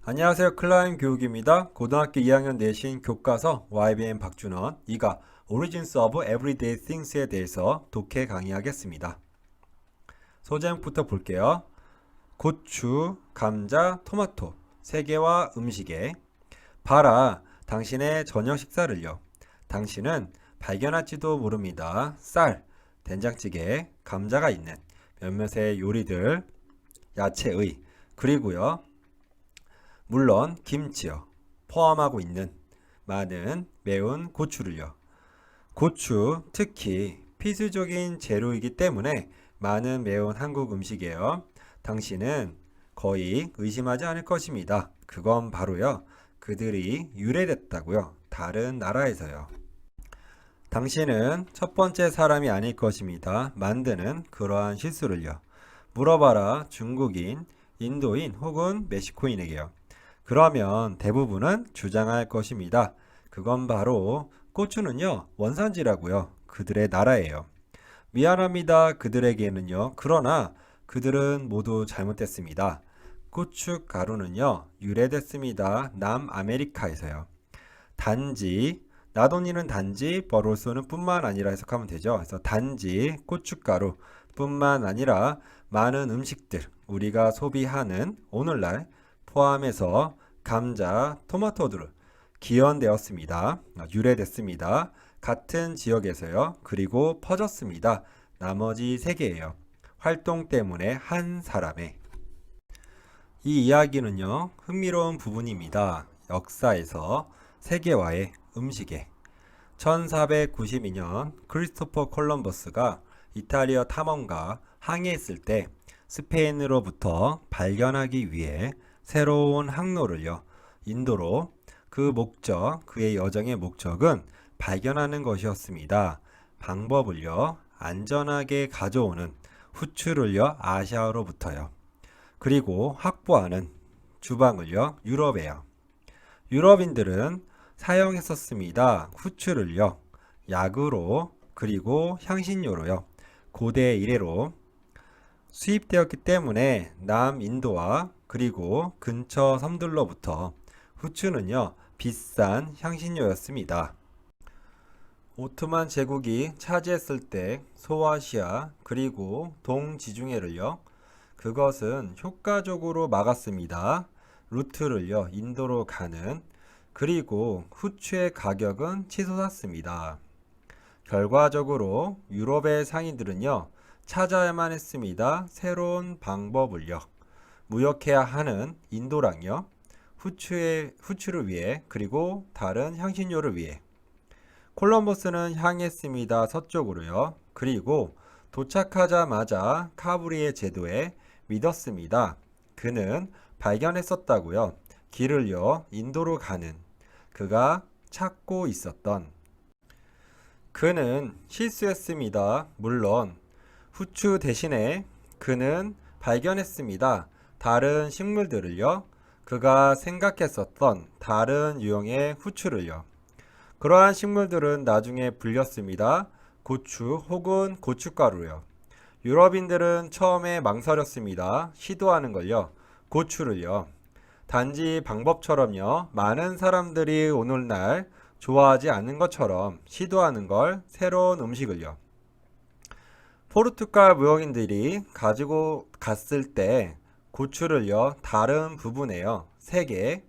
안녕하세요. 클라임 교육입니다. 고등학교 2학년 내신 교과서 YBN 박준원, 이가 Origins of Everyday Things에 대해서 독해 강의하겠습니다. 소제목부터 볼게요. 고추, 감자, 토마토, 세계와 음식에 봐라, 당신의 저녁 식사를요. 당신은 발견할지도 모릅니다. 쌀, 된장찌개, 감자가 있는 몇몇의 요리들, 야채의, 그리고요. 물론 김치요. 포함하고 있는 많은 매운 고추를요. 고추 특히 필수적인 재료이기 때문에 많은 매운 한국 음식이에요. 당신은 거의 의심하지 않을 것입니다. 그건 바로요. 그들이 유래됐다고요. 다른 나라에서요. 당신은 첫 번째 사람이 아닐 것입니다. 만드는 그러한 실수를요. 물어봐라 중국인, 인도인 혹은 멕시코인에게요. 그러면 대부분은 주장할 것입니다. 그건 바로 고추는요, 원산지라고요. 그들의 나라예요. 미안합니다. 그들에게는요. 그러나 그들은 모두 잘못됐습니다. 고춧가루는요, 유래됐습니다. 남아메리카에서요. 단지, 나돈이는 단지, 버로소는 뿐만 아니라 해석하면 되죠. 그래서 단지 고춧가루 뿐만 아니라 많은 음식들, 우리가 소비하는 오늘날 포함해서 감자, 토마토들을 기원되었습니다. 유래됐습니다. 같은 지역에서요. 그리고 퍼졌습니다. 나머지 세계예요. 활동 때문에 한 사람의. 이 이야기는요. 흥미로운 부분입니다. 역사에서 세계와의 음식에 1492년 크리스토퍼 콜럼버스가 이탈리아 탐험가 항해했을 때 스페인으로부터 발견하기 위해 새로운 항로를요. 인도로 그의 여정의 목적은 발견하는 것이었습니다. 방법을요. 안전하게 가져오는 후추를요. 아시아로부터요. 그리고 확보하는 주방을요. 유럽에요. 유럽인들은 사용했었습니다. 후추를요. 약으로 그리고 향신료로요. 고대 이래로 수입되었기 때문에 남인도와 그리고 근처 섬들로부터 후추는요. 비싼 향신료였습니다. 오트만 제국이 차지했을 때 소아시아 그리고 동지중해를요. 그것은 효과적으로 막았습니다. 루트를요. 인도로 가는 그리고 후추의 가격은 치솟았습니다. 결과적으로 유럽의 상인들은요. 찾아야만 했습니다. 새로운 방법을요. 무역해야 하는 인도랑요. 후추를 위해 그리고 다른 향신료를 위해 콜럼버스는 향했습니다. 서쪽으로요. 그리고 도착하자마자 카브리의 제도에 믿었습니다. 그는 발견했었다고요. 길을요. 인도로 가는 그가 찾고 있었던 그는 실수했습니다. 물론 후추 대신에 그는 발견했습니다. 다른 식물들을요. 그가 생각했었던 다른 유형의 후추를요. 그러한 식물들은 나중에 불렸습니다. 고추 혹은 고춧가루요. 유럽인들은 처음에 망설였습니다. 시도하는 걸요. 고추를요. 단지 방법처럼요. 많은 사람들이 오늘날 좋아하지 않는 것처럼 시도하는 걸 새로운 음식을요. 포르투갈 무역인들이 가지고 갔을 때 고추를요. 다른 부분에요. 3개.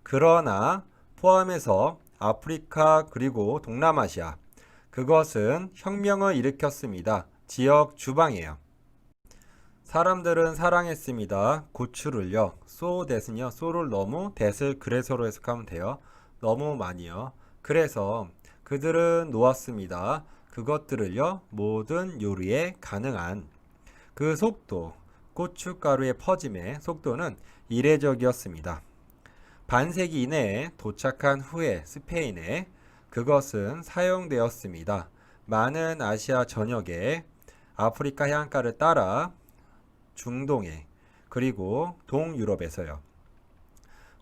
그러나 포함해서 아프리카 그리고 동남아시아. 그것은 혁명을 일으켰습니다. 지역 주방이에요. 사람들은 사랑했습니다. 고추를요. so that은요. so를 너무 that을 그래서로 해석하면 돼요. 너무 많이요. 그래서 그들은 놓았습니다. 그것들을요. 모든 요리에 가능한 그 속도, 고춧가루의 퍼짐의 속도는 이례적이었습니다. 반세기 이내에 도착한 후에 스페인에 그것은 사용되었습니다. 많은 아시아 전역에 아프리카 해안가를 따라 중동에 그리고 동유럽에서요.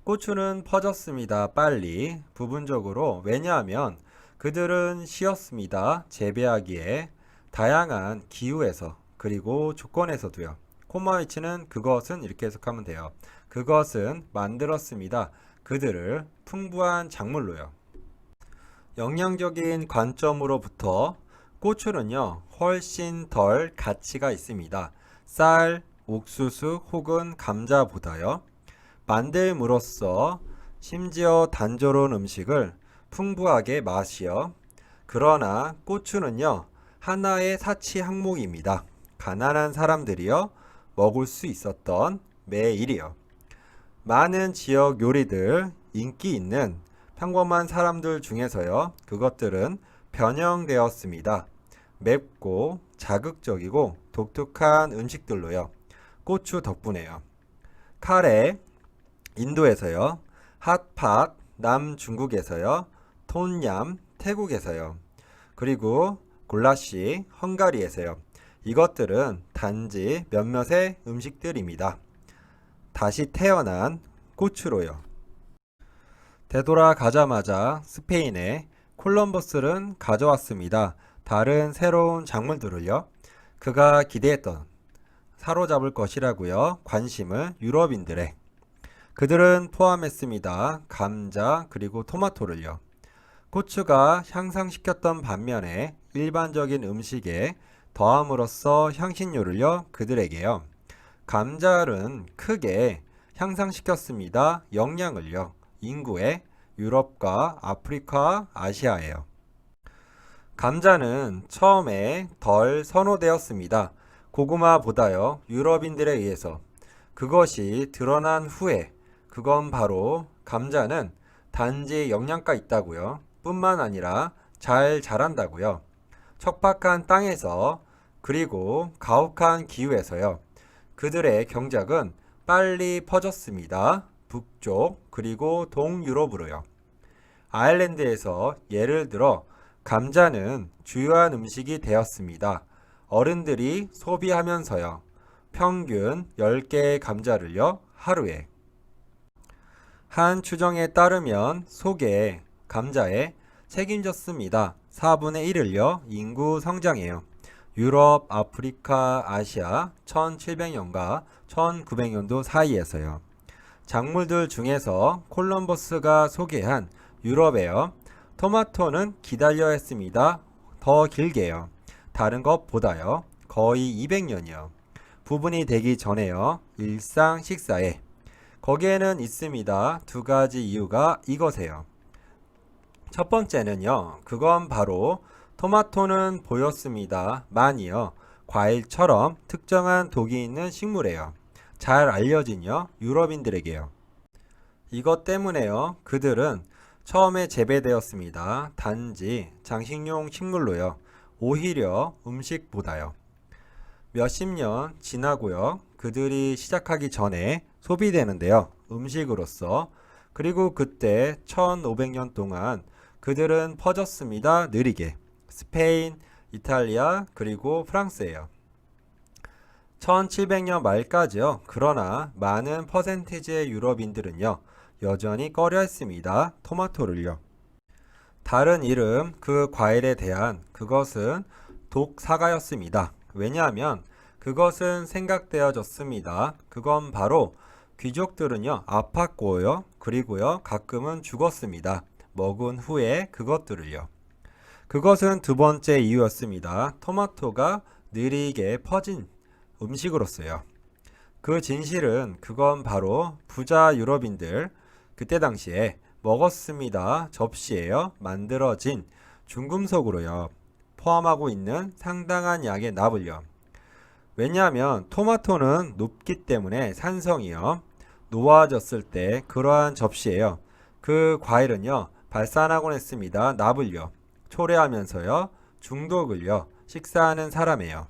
고추는 퍼졌습니다. 빨리 부분적으로 왜냐하면 그들은 쉬었습니다. 재배하기에 다양한 기후에서 그리고 조건에서도요. 콤마 위치는 그것은 이렇게 해석하면 돼요. 그것은 만들었습니다. 그들을 풍부한 작물로요. 영양적인 관점으로부터 고추는요, 훨씬 덜 가치가 있습니다. 쌀, 옥수수 혹은 감자보다요. 만듦으로써 심지어 단조로운 음식을 풍부하게 마시어. 그러나 고추는요, 하나의 사치 항목입니다. 가난한 사람들이요, 먹을 수 있었던 매일이요. 많은 지역 요리들, 인기 있는 평범한 사람들 중에서요, 그것들은 변형되었습니다. 맵고 자극적이고 독특한 음식들로요. 고추 덕분에요. 카레, 인도에서요. 핫팟, 남중국에서요. 톤얌, 태국에서요. 그리고 굴라시, 헝가리에서요. 이것들은 단지 몇몇의 음식들입니다. 다시 태어난 고추로요. 되돌아가자마자 스페인에 콜럼버스는 가져왔습니다. 다른 새로운 작물들을요. 그가 기대했던 사로잡을 것이라고요. 관심을 유럽인들의. 그들은 포함했습니다. 감자 그리고 토마토를요. 고추가 향상시켰던 반면에 일반적인 음식에 더함으로써 향신료를요. 그들에게요. 감자는 크게 향상시켰습니다. 영양을요. 인구의 유럽과 아프리카, 아시아예요. 감자는 처음에 덜 선호되었습니다. 고구마보다요. 유럽인들에 의해서. 그것이 드러난 후에 그건 바로 감자는 단지 영양가 있다고요. 뿐만 아니라 잘 자란다고요. 척박한 땅에서 그리고 가혹한 기후에서요. 그들의 경작은 빨리 퍼졌습니다. 북쪽 그리고 동유럽으로요. 아일랜드에서 예를 들어 감자는 주요한 음식이 되었습니다. 어른들이 소비하면서요. 평균 10개의 감자를요. 하루에. 한 추정에 따르면 속에 감자에 책임졌습니다. 4분의 1을요. 인구 성장이에요. 유럽, 아프리카, 아시아 1700년과 1900년도 사이에서요. 작물들 중에서 콜럼버스가 소개한 유럽에요. 토마토는 기다려야 했습니다. 더 길게요. 다른 것보다요. 거의 200년이요. 부분이 되기 전에요. 일상 식사에. 거기에는 있습니다. 두 가지 이유가 이것이에요. 첫 번째는요. 그건 바로 토마토는 보였습니다. 만이요. 과일처럼 특정한 독이 있는 식물이에요. 잘 알려진요. 유럽인들에게요. 이것 때문에요. 그들은 처음에 재배되었습니다. 단지 장식용 식물로요. 오히려 음식보다요. 몇십 년 지나고요. 그들이 시작하기 전에 소비되는데요. 음식으로서. 그리고 그때 1500년 동안 그들은 퍼졌습니다. 느리게. 스페인, 이탈리아, 그리고 프랑스예요. 1700년 말까지요. 그러나 많은 퍼센티지의 유럽인들은요. 여전히 꺼려했습니다. 토마토를요. 다른 이름 그 과일에 대한 그것은 독사과였습니다. 왜냐하면 그것은 생각되어졌습니다. 그건 바로 귀족들은요. 아팠고요. 그리고요. 가끔은 죽었습니다. 먹은 후에 그것들을요. 그것은 두 번째 이유였습니다. 토마토가 느리게 퍼진 음식으로서요. 그 진실은 그건 바로 부자 유럽인들 그때 당시에 먹었습니다. 접시에요. 만들어진 중금속으로요. 포함하고 있는 상당한 양의 납을요. 왜냐하면 토마토는 높기 때문에 산성이요. 놓아졌을 때 그러한 접시에요. 그 과일은요. 발산하곤 했습니다. 납을요. 초래하면서요. 중독을요. 식사하는 사람이에요.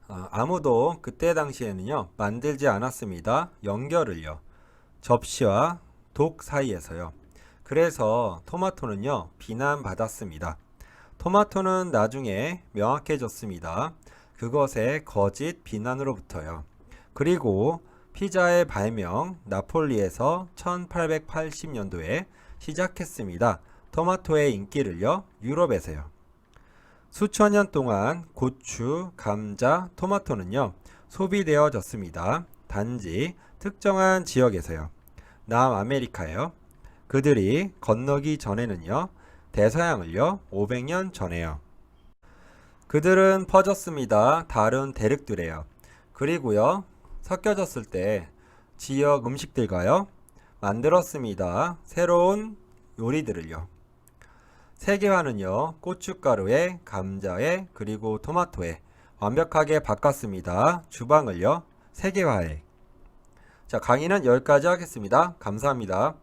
아무도 그때 당시에는요. 만들지 않았습니다. 연결을요. 접시와 독 사이에서요. 그래서 토마토는요. 비난받았습니다. 토마토는 나중에 명확해졌습니다. 그것의 거짓 비난으로부터요. 그리고 피자의 발명 나폴리에서 1880년도에 시작했습니다. 토마토의 인기를요. 유럽에서요. 수천 년 동안 고추, 감자, 토마토는요. 소비되어졌습니다. 단지 특정한 지역에서요. 남아메리카요. 그들이 건너기 전에는요. 대서양을요. 500년 전에요. 그들은 퍼졌습니다. 다른 대륙들에요. 그리고요. 섞여졌을 때 지역 음식들과요. 만들었습니다. 새로운 요리들을요. 세계화는요. 고춧가루에 감자에 그리고 토마토에 완벽하게 바꿨습니다. 주방을요. 세계화에. 자, 강의는 여기까지 하겠습니다. 감사합니다.